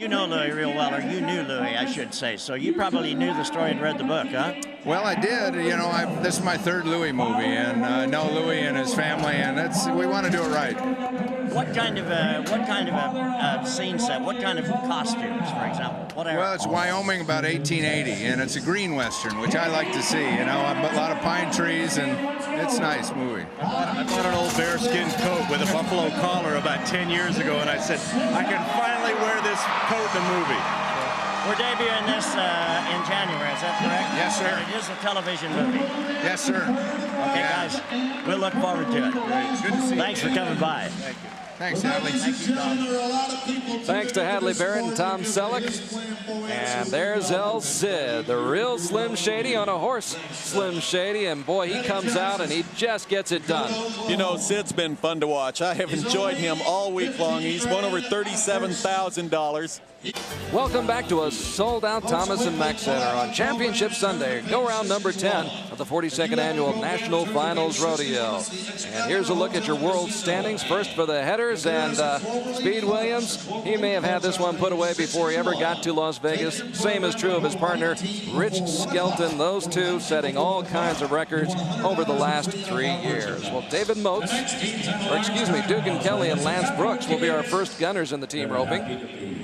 You know Louis real well, or you knew Louis, I should say. So you probably knew the story and read the book, huh? Well, I did. You know, this is my third Louis movie, and I know Louis and his family, and we want to do it right. What kind of a scene set? What kind of costumes, for example? What era? Well, it's Wyoming about 1880, and it's a green western, which I like to see. You know, a lot of pine trees, and it's a nice movie. I bought an old bearskin coat with a buffalo collar about 10 years ago, and I said, I can finally wear this coat in the movie. We're debuting this in January, is that correct? Yes, sir. It is a television movie. Yes, sir. Okay, guys, we'll look forward to it. Great. Good to see you. Thanks for coming by. Thank you. Thanks, Hadley. Thank you, Tom. Thanks to Hadley Barrett and Tom Selleck. And there's El Cid, the real Slim Shady on a horse. Slim Shady, and boy, he comes out and he just gets it done. You know, Sid's been fun to watch. I have enjoyed him all week long. He's won over $37,000. Welcome back to a sold-out Thomas and Mack Center on Championship Sunday, go-round number 10 of the 42nd Annual National Finals Rodeo. And here's a look at your world standings. First for the headers, and Speed Williams, he may have had this one put away before he ever got to Las Vegas. Same is true of his partner, Rich Skelton. Those two setting all kinds of records over the last 3 years. Well, David Moats, or excuse me, Dugan Kelly and Lance Brooks will be our first gunners in the team roping.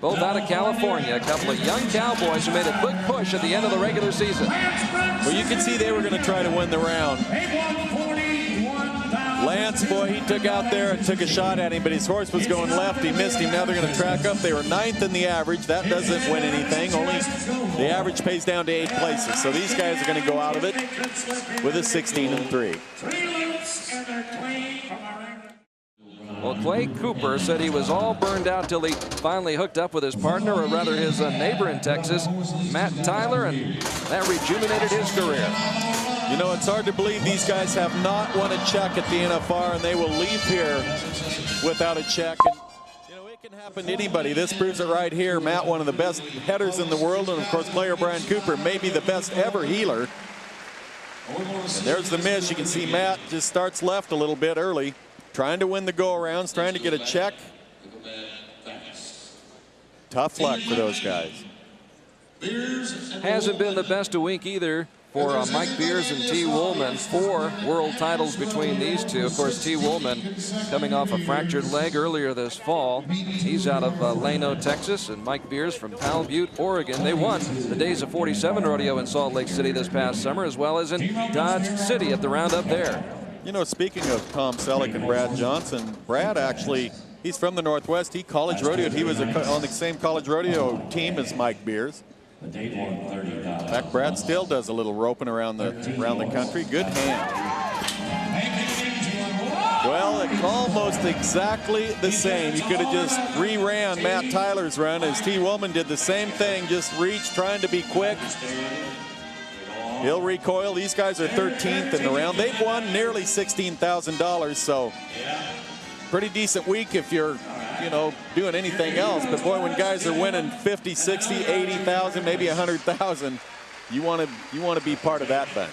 Both out of California, a couple of young cowboys who made a big push at the end of the regular season. Well, you can see they were going to try to win the round. Lance, boy, he took out there and took a shot at him, but his horse was going left. He missed him. Now they're going to track up. They were 9th in the average. That doesn't win anything. Only the average pays down to 8 places. So these guys are going to go out of it with a 16-3. Well, Clay Cooper said he was all burned out till he finally hooked up with his partner, or rather his neighbor in Texas, Matt Tyler, and that rejuvenated his career. You know, it's hard to believe these guys have not won a check at the NFR, and they will leave here without a check. And, you know, it can happen to anybody. This proves it right here. Matt, one of the best headers in the world, and of course, Clay O'Brien Cooper, maybe the best ever healer. And there's the miss. You can see Matt just starts left a little bit early, trying to win the go-arounds, trying to get a check. Tough luck for those guys. Hasn't been the best a week either for Mike Beers and T. Woolman. 4 world titles between these two. Of course, T. Woolman coming off a fractured leg earlier this fall. He's out of Lano, Texas, and Mike Beers from Powell Butte, Oregon. They won the Days of 47 rodeo in Salt Lake City this past summer, as well as in Dodge City at the roundup there. You know, speaking of Tom Selleck and Brad Johnson, Brad actually, he's from the Northwest. He college rodeoed. He was on the same college rodeo team as Mike Beers. In fact, Brad still does a little roping around the country. Good hand. Well, it's almost exactly the same. You could have just re-ran Matt Tyler's run, as T. Woolman did the same thing, just reach, trying to be quick. He'll recoil. These guys are 13th in the round. They've won nearly $16,000, so pretty decent week if you're, you know, doing anything else. But boy, when guys are winning 50, 60, 80,000, maybe 100,000, you want to be part of that bunch.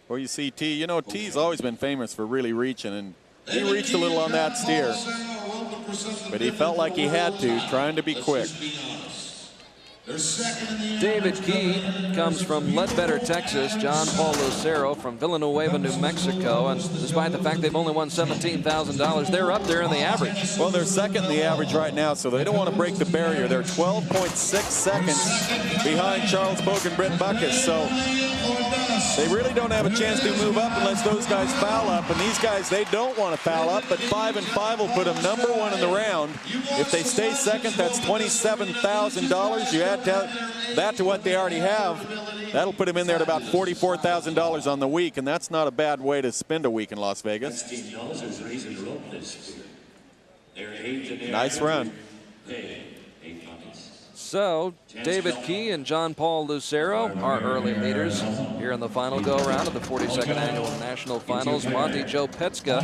Or you see T. You know, T's always been famous for really reaching, and he reached a little on that steer, but he felt like he had to, trying to be quick. David Key comes from Ledbetter, Texas. John Paul Lucero from Villanueva, New Mexico. And despite the fact they've only won $17,000, they're up there in the average. Well, they're second in the average right now, so they don't want to break the barrier. They're 12.6 seconds behind Charles Bogue and Brent Buckus. So they really don't have a chance to move up unless those guys foul up. And these guys, they don't want to foul up, but 5 and 5 will put them #1 in the round. If they stay second, that's $27,000. You add that to what they already have, that'll put him in there at about $44,000 on the week, and that's not a bad way to spend a week in Las Vegas. Nice run. So, David Key and John Paul Lucero are early leaders here in the final go-around of the 42nd Annual National Finals. Monty Joe Petska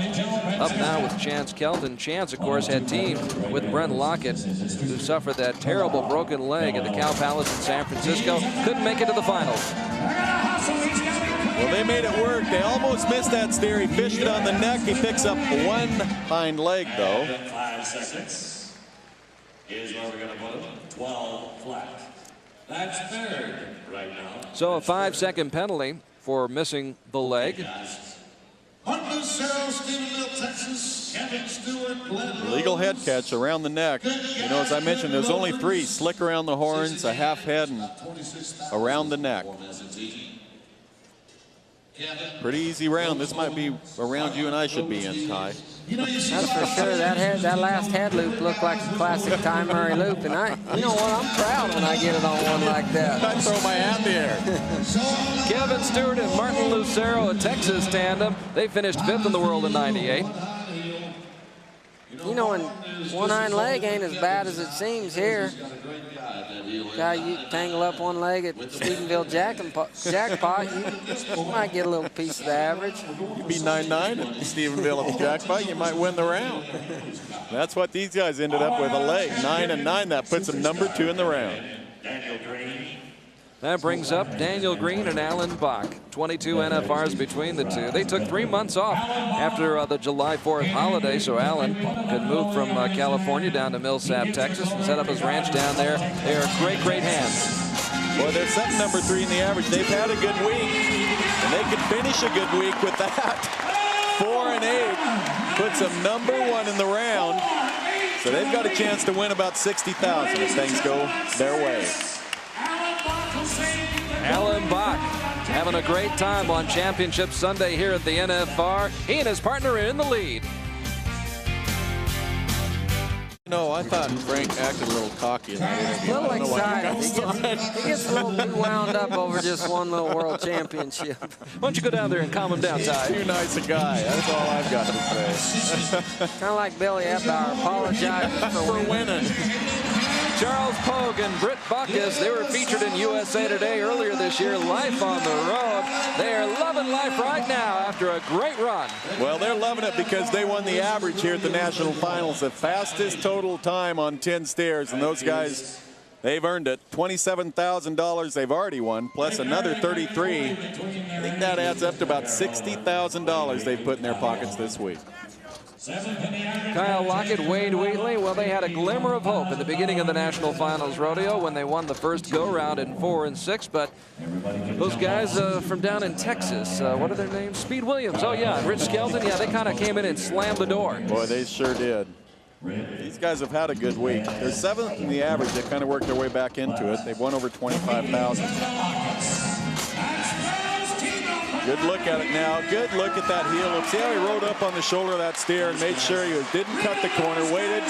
up now with Chance Kelton. Chance, of course, had teamed with Brent Lockett, who suffered that terrible broken leg at the Cow Palace in San Francisco. Couldn't make it to the finals. Well, they made it work. They almost missed that steer. He fished it on the neck. He picks up one hind leg, though. 5 seconds. Here's where we're going to put him. 12 flat. That's third right now. So a 5-second penalty for missing the leg. Legal head catch around the neck. You know, as I mentioned, there's only 3. Slick around the horns, a half head, and around the neck. Pretty easy round. This might be a round you and I should be in, Ty. That's for sure. That last head loop looked like a classic Ty Murray loop, and you know what? I'm proud when I get it on one like that. I throw my hat in the air. Kevin Stewart and Martin Lucero, a Texas tandem. They finished 5th in the world in '98. You know, and one hind leg ain't as bad as it seems here. Guy, you tangle up one leg at Stephenville Jackpot, you might get a little piece of the average. You beat 9-9 at Stephenville at the Jackpot, you might win the round. That's what these guys ended up with, a leg. 9-9, that puts them number 2 in the round. That brings up Daniel Green and Alan Bach. 22 NFRs between the two. They took 3 months off after the July 4th holiday, so Alan could move from California down to Millsap, Texas, and set up his ranch down there. They are great, great hands. Well, they're setting number 3 in the average. They've had a good week, and they could finish a good week with that. 4-8 puts them number 1 in the round, so they've got a chance to win about $60,000 if things go their way. Alan Bach having a great time on Championship Sunday here at the NFR. He and his partner are in the lead. No, I thought Frank acted a little cocky. A little excited. He gets a little too wound up over just one little world championship. Why don't you go down there and calm him down, Ty? Too nice a guy. That's all I've got to say. Kind of like Billy Eppauer, apologizing for winning. Charles Pogue and Britt Bacchus, they were featured in USA Today earlier this year, Life on the Road. They are loving life right now after a great run. Well, they're loving it because they won the average here at the National Finals, the fastest total time on 10 stairs, and those guys, they've earned it. $27,000 they've already won, plus another 33. I think that adds up to about $60,000 they've put in their pockets this week. Kyle Lockett, Wade Wheatley, well, they had a glimmer of hope at the beginning of the National Finals Rodeo when they won the first go-round in 4 and 6, but those guys from down in Texas, what are their names? Speed Williams, oh yeah, Rich Skelton, yeah, they kind of came in and slammed the door. Boy, they sure did. These guys have had a good week. They're 7th in the average. They kind of worked their way back into it. They've won over 25,000. Good look at it now. Good look at that heel loop. See how he rode up on the shoulder of that steer and made sure he didn't cut the corner, waited,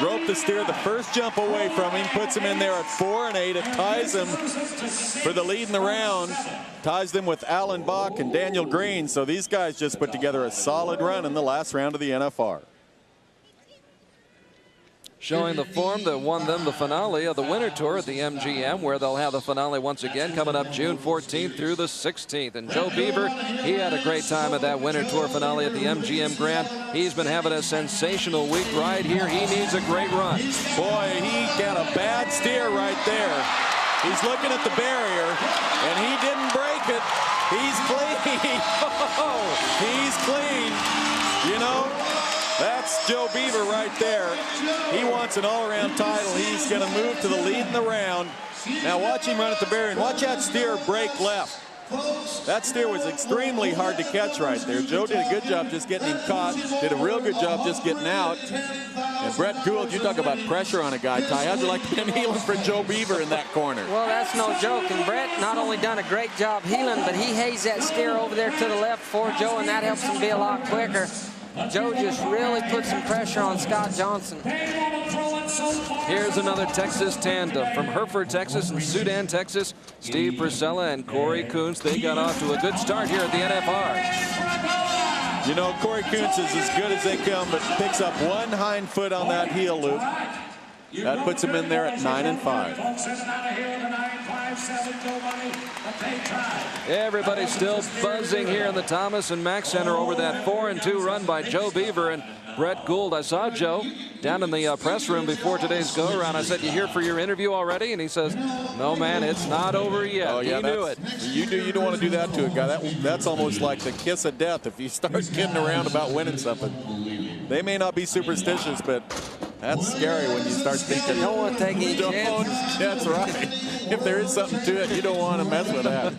roped the steer the first jump away from him, puts him in there at 4-8. It ties him for the lead in the round, ties them with Alan Bach and Daniel Green. So these guys just put together a solid run in the last round of the NFR. Showing the form that won them the finale of the Winter Tour at the MGM, where they'll have the finale once again coming up June 14th through the 16th. And Joe Beaver, he had a great time at that Winter Tour finale at the MGM Grand. He's been having a sensational week right here. He needs a great run. Boy, he got a bad steer right there. He's looking at the barrier, and he didn't break it. He's clean. He's clean. You know, that's Joe Beaver right there. He wants an all-around title. He's going to move to the lead in the round. Now watch him run at the barrier, and watch that steer break left. That steer was extremely hard to catch right there. Joe did a good job just getting him caught, did a real good job just getting out. And Brett Gould, you talk about pressure on a guy, Ty. How'd you like to be healing for Joe Beaver in that corner? Well, that's no joke. And Brett not only done a great job healing, but he hazed that steer over there to the left for Joe, and that helps him be a lot quicker. Joe just really put some pressure on Scott Johnson. Here's another Texas tandem from Hereford, Texas and Sudan, Texas. Steve Priscilla and Corey Kuntz. They got off to a good start here at the NFR. You know, Corey Kuntz is as good as they come, but picks up one hind foot on that heel loop. That puts him in there at 9-5. Everybody's still buzzing here in the Thomas and Mack Center over that 4-2 run by Joe Beaver. And Brett Gould. I saw Joe down in the press room before today's go-around. I said, "You here for your interview already?" And he says, "No, man, it's not over yet." Oh, yeah, he knew it. You don't want to do that to a guy. That's almost like the kiss of death if you start kidding around about winning something. They may not be superstitious, but that's scary when you start thinking. You don't want to take any chances. That's right. If there is something to it, you don't want to mess with that.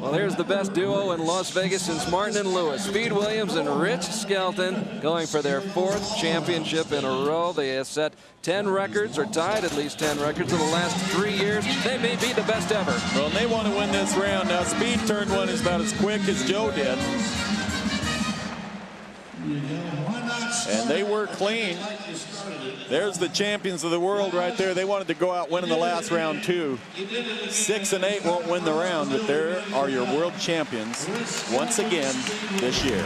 Well, here's the best duo in Las Vegas since Martin and Lewis. Speed Williams and Rich Skelton going for their 4th championship in a row. They have set 10 records or tied at least 10 records in the last 3 years. They may be the best ever. Well, they want to win this round. Now, Speed turned one is about as quick as Joe did. And they were clean. There's the champions of the world right there. They wanted to go out winning the last round too. 6 and 8 won't win the round, but there are your world champions once again this year.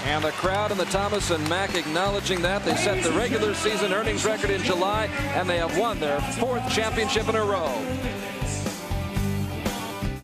And the crowd and the Thomas and Mack acknowledging that. They set the regular season earnings record in July, and they have won their 4th championship in a row.